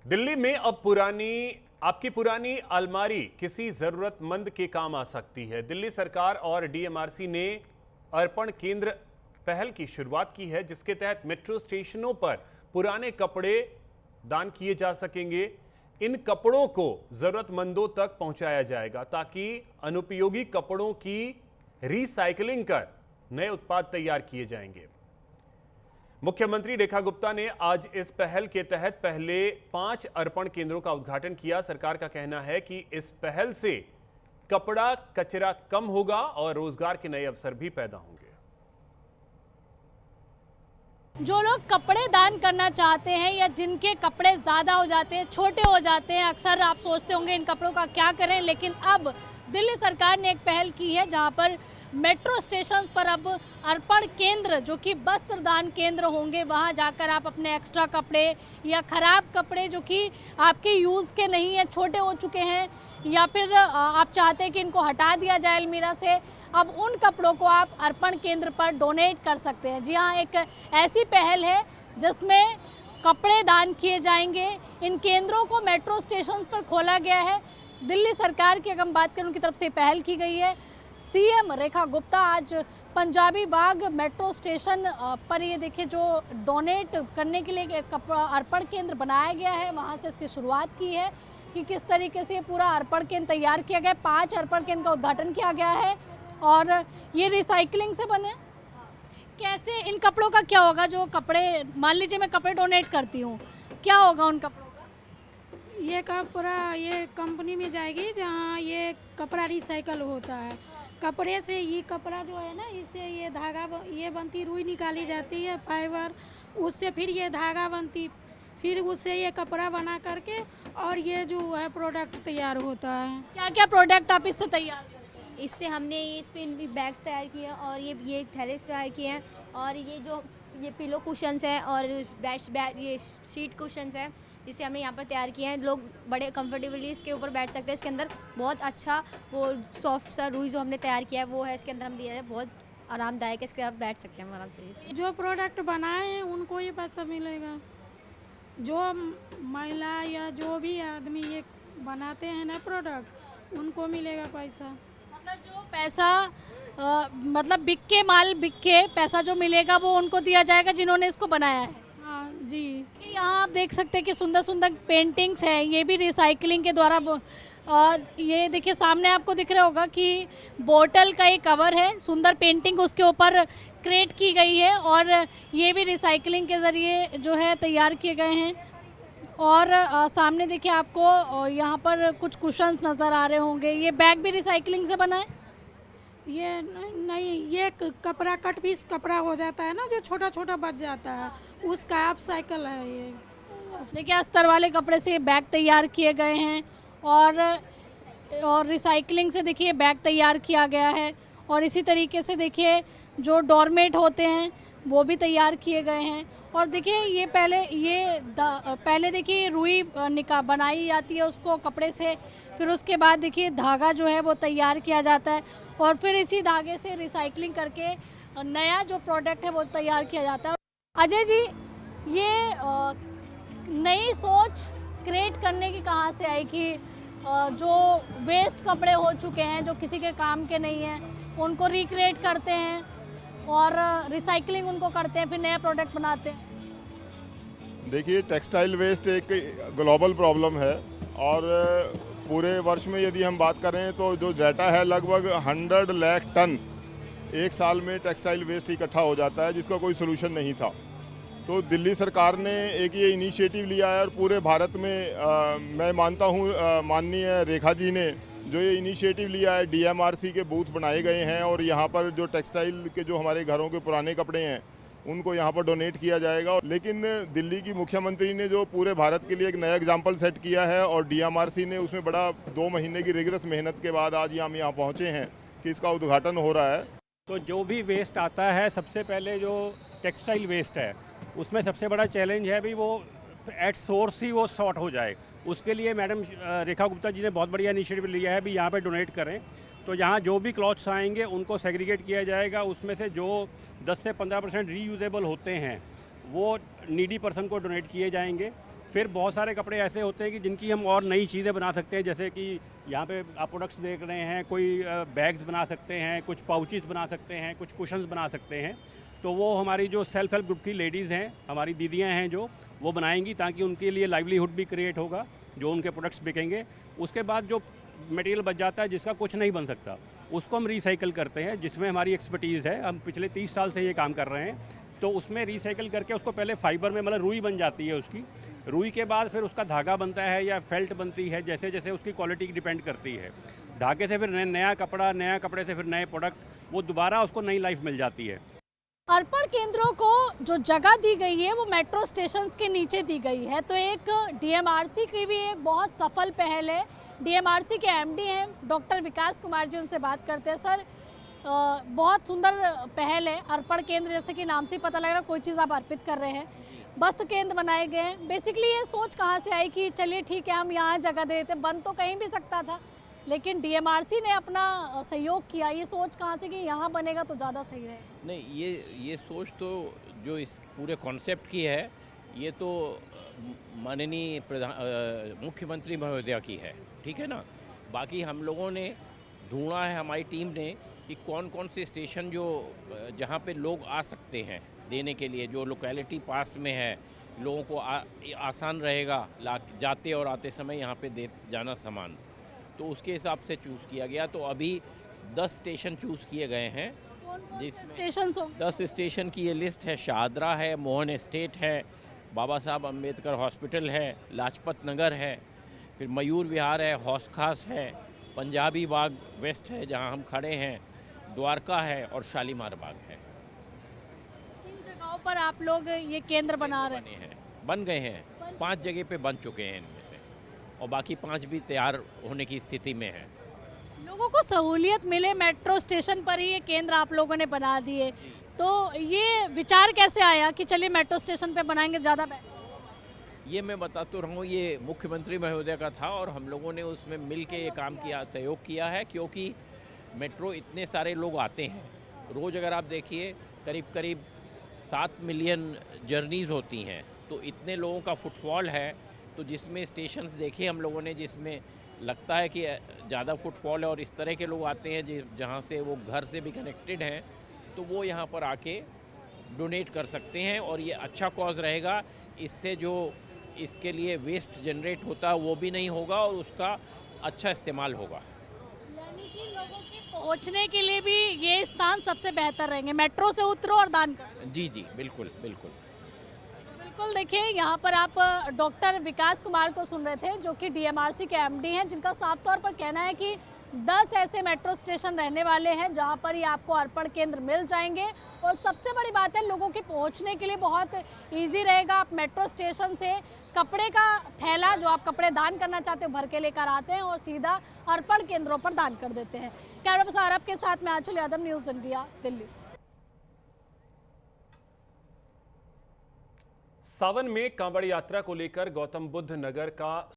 दिल्ली में अब आपकी पुरानी अलमारी किसी जरूरतमंद के काम आ सकती है। दिल्ली सरकार और डीएमआरसी ने अर्पण केंद्र पहल की शुरुआत की है, जिसके तहत मेट्रो स्टेशनों पर पुराने कपड़े दान किए जा सकेंगे। इन कपड़ों को जरूरतमंदों तक पहुंचाया जाएगा ताकि अनुपयोगी कपड़ों की रिसाइकलिंग कर नए उत्पाद तैयार किए जाएंगे। मुख्यमंत्री रेखा गुप्ता ने आज इस पहल के तहत पहले 5 अर्पण केंद्रों का उद्घाटन किया। सरकार का कहना है कि इस पहल से कपड़ा कचरा कम होगा और रोजगार के नए अवसर भी पैदा होंगे। जो लोग कपड़े दान करना चाहते हैं या जिनके कपड़े ज़्यादा हो जाते हैं, छोटे हो जाते हैं, अक्सर आप सोचते होंगे इन कपड़ों का क्या करें, लेकिन अब दिल्ली सरकार ने एक पहल की है जहां पर मेट्रो स्टेशंस पर अब अर्पण केंद्र, जो कि वस्त्र दान केंद्र होंगे, वहां जाकर आप अपने एक्स्ट्रा कपड़े या ख़राब कपड़े जो कि आपके यूज़ के नहीं हैं, छोटे हो चुके हैं, या फिर आप चाहते हैं कि इनको हटा दिया जाए अलमीरा से, अब उन कपड़ों को आप अर्पण केंद्र पर डोनेट कर सकते हैं। जी हाँ, एक ऐसी पहल है जिसमें कपड़े दान किए जाएंगे। इन केंद्रों को मेट्रो स्टेशंस पर खोला गया है। दिल्ली सरकार की अगर हम बात करें, उनकी तरफ से पहल की गई है। सीएम रेखा गुप्ता आज पंजाबी बाग मेट्रो स्टेशन पर, ये देखिए, जो डोनेट करने के लिए अर्पण केंद्र बनाया गया है, वहाँ से इसकी शुरुआत की है कि किस तरीके से पूरा अर्पण केंद्र तैयार किया गया है। 5 अर्पण केंद्र का उद्घाटन किया गया है और ये रिसाइकलिंग से बने। कैसे इन कपड़ों का क्या होगा? जो कपड़े, मान लीजिए मैं कपड़े डोनेट करती हूँ, क्या होगा उन कपड़ों का? ये कपड़ा ये कंपनी में जाएगी जहाँ ये कपड़ा रिसाइकल होता है। कपड़े से ये कपड़ा जो है ना, इससे ये धागा ये बनती, रुई निकाली जाती है, फाइबर, उससे फिर ये धागा बनती, फिर उससे ये कपड़ा बना करके और ये जो है प्रोडक्ट तैयार होता है। क्या क्या प्रोडक्ट आप इससे तैयार करते हैं? इससे हमने ये इस पे बैग तैयार किए हैं और ये थैले तैयार किए हैं और ये पिलो कुशन्स हैं और ये शीट कुशन्स हैं, जिसे हमने यहाँ पर तैयार किए हैं। लोग बड़े कंफर्टेबली इसके ऊपर बैठ सकते हैं। इसके अंदर बहुत अच्छा वो सॉफ्ट सा रुई जो हमने तैयार किया है वो है, इसके अंदर हम दिया है, बहुत आरामदायक है, इसके आप बैठ सकते हैं आराम से। जो प्रोडक्ट बनाए हैं उनको ये पैसा मिलेगा। जो महिला या जो भी आदमी ये बनाते हैं ना प्रोडक्ट, उनको मिलेगा पैसा। मतलब जो पैसा मतलब बिक के पैसा जो मिलेगा वो उनको दिया जाएगा जिन्होंने इसको बनाया है। हाँ जी। यहाँ आप देख सकते हैं कि सुंदर सुंदर पेंटिंग्स हैं, ये भी रिसाइकलिंग के द्वारा ये देखिए, सामने आपको दिख रहा होगा कि बोतल का एक कवर है, सुंदर पेंटिंग उसके ऊपर क्रिएट की गई है और ये भी रिसाइकलिंग के ज़रिए जो है तैयार किए गए हैं। और सामने देखिए, आपको यहाँ पर कुछ कुशन्स नज़र आ रहे होंगे। ये बैग भी रिसाइकलिंग से बना है। ये नहीं, ये कपड़ा कट पीस कपड़ा हो जाता है ना, जो छोटा छोटा बच जाता है, उसका आप साइकिल है ये। देखिए, अस्तर वाले कपड़े से ये बैग तैयार किए गए हैं और रिसाइकलिंग से देखिए बैग तैयार किया गया है। और इसी तरीके से देखिए, जो डोरमेट होते हैं वो भी तैयार किए गए हैं। और देखिए, ये पहले देखिए रुई बनाई जाती है उसको कपड़े से, फिर उसके बाद देखिए धागा जो है वो तैयार किया जाता है और फिर इसी धागे से रिसाइकलिंग करके नया जो प्रोडक्ट है वो तैयार किया जाता है। अजय जी, ये नई सोच क्रिएट करने की कहाँ से आई कि जो वेस्ट कपड़े हो चुके हैं, जो किसी के काम के नहीं हैं, उनको रिक्रिएट करते हैं और रिसाइकलिंग उनको करते हैं, फिर नया प्रोडक्ट बनाते हैं? देखिए, टेक्सटाइल वेस्ट एक ग्लोबल प्रॉब्लम है और पूरे वर्ष में यदि हम बात करें तो जो डाटा है, लगभग 100 लाख टन एक साल में टेक्सटाइल वेस्ट इकट्ठा हो जाता है, जिसका कोई सोल्यूशन नहीं था। तो दिल्ली सरकार ने एक ये इनिशिएटिव लिया है और पूरे भारत में मैं मानता हूँ माननीय रेखा जी ने जो ये इनिशिएटिव लिया है, डीएमआरसी के बूथ बनाए गए हैं और यहाँ पर जो टेक्सटाइल के जो हमारे घरों के पुराने कपड़े हैं उनको यहाँ पर डोनेट किया जाएगा। लेकिन दिल्ली की मुख्यमंत्री ने जो पूरे भारत के लिए एक नया एग्जाम्पल सेट किया है और डीएमआरसी ने उसमें बड़ा 2 महीने की रिगरस मेहनत के बाद आज हम यहाँ पहुँचे हैं कि इसका उद्घाटन हो रहा है। तो जो भी वेस्ट आता है, सबसे पहले जो टेक्सटाइल वेस्ट है उसमें सबसे बड़ा चैलेंज है भी वो एट सोर्स ही वो सॉर्ट हो जाए। उसके लिए मैडम रेखा गुप्ता जी ने बहुत बढ़िया इनिशिएटिव लिया है भी यहाँ पे डोनेट करें। तो यहाँ जो भी क्लॉथ्स आएंगे उनको सेग्रीगेट किया जाएगा, उसमें से जो 10 से 15% रीयूजेबल होते हैं वो नीडी पर्सन को डोनेट किए जाएंगे फिर बहुत सारे कपड़े ऐसे होते हैं कि जिनकी हम और नई चीज़ें बना सकते हैं, जैसे कि यहाँ पे आप प्रोडक्ट्स देख रहे हैं, कोई बैग्स बना सकते हैं, कुछ पाउचेस बना सकते हैं, कुछ कुशन्स बना सकते हैं। तो वो हमारी जो सेल्फ हेल्प ग्रुप की लेडीज़ हैं, हमारी दीदियाँ हैं जो, वो बनाएंगी, ताकि उनके लिए लाइवलीहुड भी क्रिएट होगा, जो उनके प्रोडक्ट्स बिकेंगे। उसके बाद जो मटेरियल बच जाता है जिसका कुछ नहीं बन सकता, उसको हम रिसाइकिल करते हैं, जिसमें हमारी एक्सपर्टीज़ है। हम पिछले 30 साल से ये काम कर रहे हैं। तो उसमें रिसाइकिल करके उसको पहले फाइबर में, मतलब रुई बन जाती है उसकी, रुई के बाद फिर उसका धागा बनता है या फेल्ट बनती है, जैसे जैसे उसकी क्वालिटी डिपेंड करती है। धागे से फिर नया कपड़ा, नया कपड़े से फिर नए प्रोडक्ट, वो दोबारा उसको नई लाइफ मिल जाती है। अर्पण केंद्रों को जो जगह दी गई है वो मेट्रो स्टेशंस के नीचे दी गई है। तो एक डीएमआरसी की भी एक बहुत सफल पहल है। डीएमआरसी के एमडी हैं डॉक्टर विकास कुमार जी, उनसे बात करते हैं। सर, बहुत सुंदर पहल है। अर्पण केंद्र, जैसे कि नाम से पता लग रहा है कोई चीज़ आप अर्पित कर रहे हैं। वस्त्र केंद्र बनाए गए हैं। बेसिकली ये सोच कहाँ से आई कि चलिए ठीक है हम यहाँ जगह दे देते, बन तो कहीं भी सकता था, लेकिन डीएमआरसी ने अपना सहयोग किया। ये सोच कहाँ से कि यहाँ बनेगा तो ज़्यादा सही रहेगा? नहीं, ये सोच तो जो इस पूरे कॉन्सेप्ट की है, ये तो माननीय मुख्यमंत्री महोदया की है, ठीक है ना। बाकी हम लोगों ने ढूंढा है, हमारी टीम ने, कि कौन कौन से स्टेशन जो जहाँ पे लोग आ सकते हैं देने के लिए, जो लोकेलिटी पास में है, लोगों को आसान रहेगा जाते और आते समय यहाँ पे दे जाना सामान। तो उसके हिसाब से चूज़ किया गया। तो अभी 10 स्टेशन चूज़ किए गए हैं, जिसमें 10 स्टेशन की ये लिस्ट है। शाहदरा है, मोहन एस्टेट है, बाबा साहब अम्बेडकर हॉस्पिटल है, लाजपत नगर है, फिर मयूर विहार है, हौस खास है, पंजाबी बाग वेस्ट है जहां हम खड़े हैं, द्वारका है और शालीमार बाग है। इन जगहों पर आप लोग ये केंद्र बना रहे हैं? बन गए हैं, 5 जगह पे बन चुके हैं इनमें से, और बाकी 5 भी तैयार होने की स्थिति में है। लोगों को सहूलियत मिले, मेट्रो स्टेशन पर ही ये केंद्र आप लोगों ने बना दिए, तो ये विचार कैसे आया कि चलिए मेट्रो स्टेशन पे बनाएंगे, ज़्यादा बेहतर? ये मैं बता तो रहा हूँ, ये मुख्यमंत्री महोदय का था और हम लोगों ने उसमें मिल के ये काम किया, सहयोग किया है। क्योंकि मेट्रो इतने सारे लोग आते हैं रोज़, अगर आप देखिए करीब करीब 7 मिलियन जर्नीज़ होती हैं, तो इतने लोगों का फुटफॉल है। तो जिसमें स्टेशंस देखे हम लोगों ने, जिसमें लगता है कि ज़्यादा फुटफॉल है और इस तरह के लोग आते हैं जहाँ से वो घर से भी कनेक्टेड हैं, तो वो यहाँ पर आके डोनेट कर सकते हैं। और ये अच्छा कॉज रहेगा, इससे जो इसके लिए वेस्ट जनरेट होता है वो भी नहीं होगा और उसका अच्छा इस्तेमाल होगा। यानी कि लोगों के पहुंचने के लिए भी ये स्थान सबसे बेहतर रहेंगे, मेट्रो से उतरो और दान करो। जी जी, बिल्कुल बिल्कुल। बिल्कुल, देखिए यहाँ पर आप डॉक्टर विकास कुमार को सुन रहे थे, जो कि डीएमआरसी के एमडी हैं, जिनका साफ तौर पर कहना है कि 10 ऐसे मेट्रो स्टेशन रहने वाले हैं जहाँ पर ही आपको अर्पण केंद्र मिल जाएंगे। और सबसे बड़ी बात है, लोगों के पहुँचने के लिए बहुत ईजी रहेगा। आप मेट्रो स्टेशन से कपड़े का थैला, जो आप कपड़े दान करना चाहते हो, भर के लेकर आते हैं और सीधा अर्पण केंद्रों पर दान कर देते हैं। कैमरा पर्सन आरब के साथ मैं आंचल यादव, न्यूज़ इंडिया, दिल्ली। सावन में कांवड़ यात्रा को लेकर गौतम बुद्ध नगर का